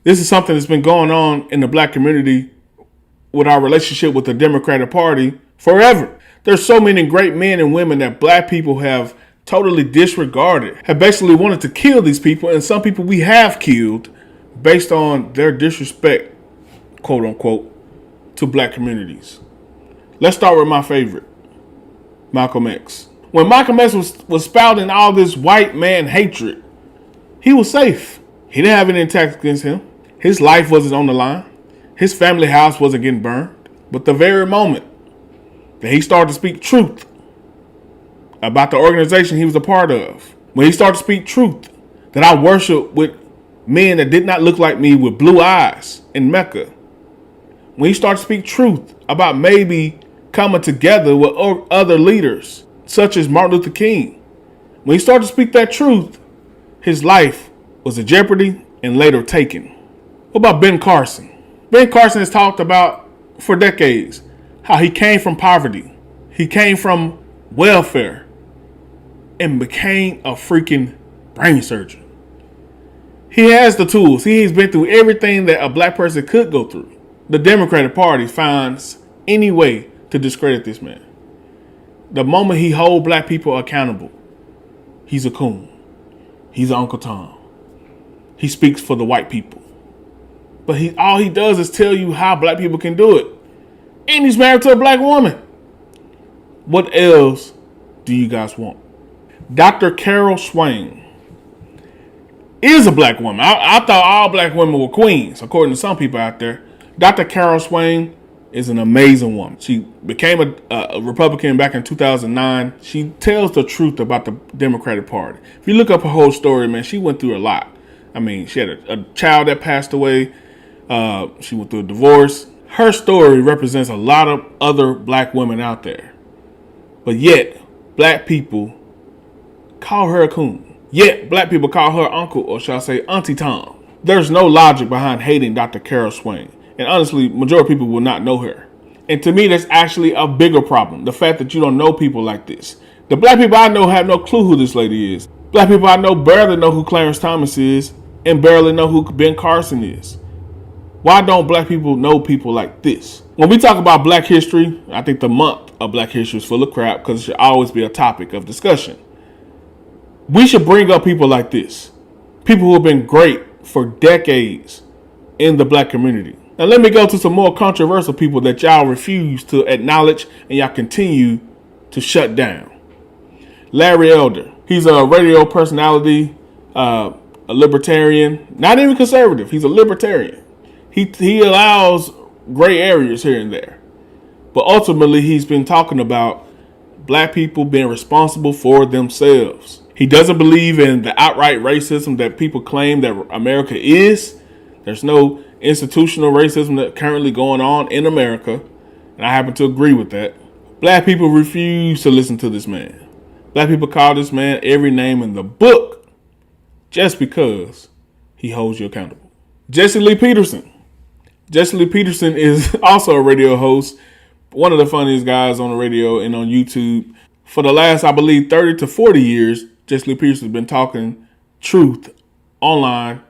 This is something that's been going on in the black community with our relationship with the Democratic Party forever. There's so many great men and women that black people have totally disregarded, have basically wanted to kill these people, and some people we have killed based on their disrespect, quote unquote, to black communities. Let's start with my favorite, Malcolm X. When Malcolm X was spouting all this white man hatred, he was safe. He didn't have any attacks against him. His life wasn't on the line. His family house wasn't getting burned. But the very moment that he started to speak truth about the organization he was a part of, when he started to speak truth that I worship with men that did not look like me with blue eyes in Mecca, when he started to speak truth about maybe coming together with other leaders such as Martin Luther King, when he started to speak that truth, his life was in jeopardy and later taken. What about Ben Carson? Ben Carson has talked about for decades how he came from poverty. He came from welfare and became a freaking brain surgeon. He has the tools. He's been through everything that a black person could go through. The Democratic Party finds any way to discredit this man. The moment he holds black people accountable, he's a coon. He's an Uncle Tom. He speaks for the white people. But all he does is tell you how black people can do it. And he's married to a black woman. What else do you guys want? Dr. Carol Swain is a black woman. I thought all black women were queens, according to some people out there. Dr. Carol Swain is an amazing woman. She became a Republican back in 2009. She tells the truth about the Democratic Party. If you look up her whole story, man, she went through a lot. I mean, she had a child that passed away. She went through a divorce. Her story represents a lot of other black women out there. But yet, black people call her a coon. Yet, black people call her uncle, or shall I say, Auntie Tom. There's no logic behind hating Dr. Carol Swain. And honestly, majority of people will not know her. And to me, that's actually a bigger problem. The fact that you don't know people like this. The black people I know have no clue who this lady is. Black people I know barely know who Clarence Thomas is and barely know who Ben Carson is. Why don't black people know people like this? When we talk about black history, I think the month of black history is full of crap because it should always be a topic of discussion. We should bring up people like this. People who have been great for decades in the black community. Now let me go to some more controversial people that y'all refuse to acknowledge and y'all continue to shut down. Larry Elder. He's a radio personality, a libertarian, not even conservative. He's a libertarian. He allows gray areas here and there. But ultimately, he's been talking about black people being responsible for themselves. He doesn't believe in the outright racism that people claim that America is. There's no institutional racism that's currently going on in America. And I happen to agree with that. Black people refuse to listen to this man. Black people call this man every name in the book just because he holds you accountable. Jesse Lee Peterson. Jesse Lee Peterson is also a radio host, one of the funniest guys on the radio and on YouTube. For the last, I believe, 30 to 40 years, Jesse Lee Peterson has been talking truth online,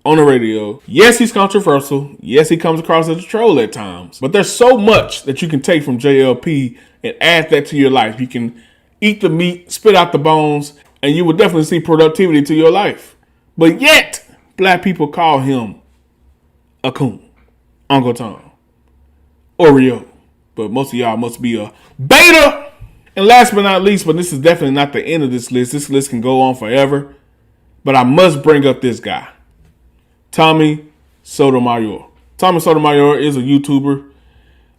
on the radio. Yes, he's controversial. Yes, he comes across as a troll at times. But there's so much that you can take from JLP and add that to your life. You can eat the meat, spit out the bones, and you will definitely see productivity to your life. But yet, black people call him a coon, Uncle Tom, Oreo. But most of y'all must be a beta. And last but not least, but this is definitely not the end of this list. This list can go on forever. But I must bring up this guy, Tommy Sotomayor. Tommy Sotomayor is a YouTuber,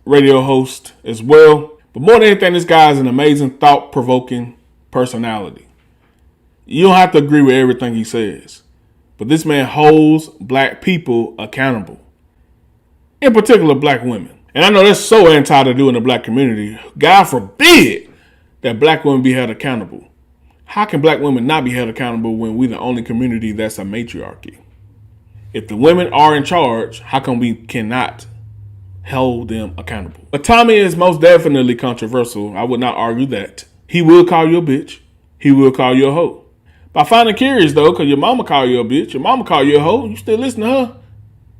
radio host as well. But more than anything, this guy is an amazing, thought-provoking personality. You don't have to agree with everything he says. But this man holds black people accountable. In particular, black women. And I know that's so anti to do in the black community. God forbid that black women be held accountable. How can black women not be held accountable when we're the only community that's a matriarchy? If the women are in charge, how come we cannot hold them accountable? But Tommy is most definitely controversial. I would not argue that. He will call you a bitch. He will call you a hoe. But I find it curious, though, because your mama call you a bitch. Your mama call you a hoe. You still listen to her.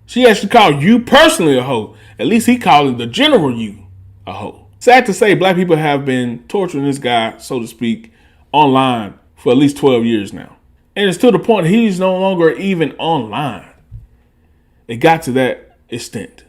She actually called you personally a hoe. At least he called the general you a hoe. Sad to say, black people have been torturing this guy, so to speak, online for at least 12 years now. And it's to the point he's no longer even online. It got to that extent.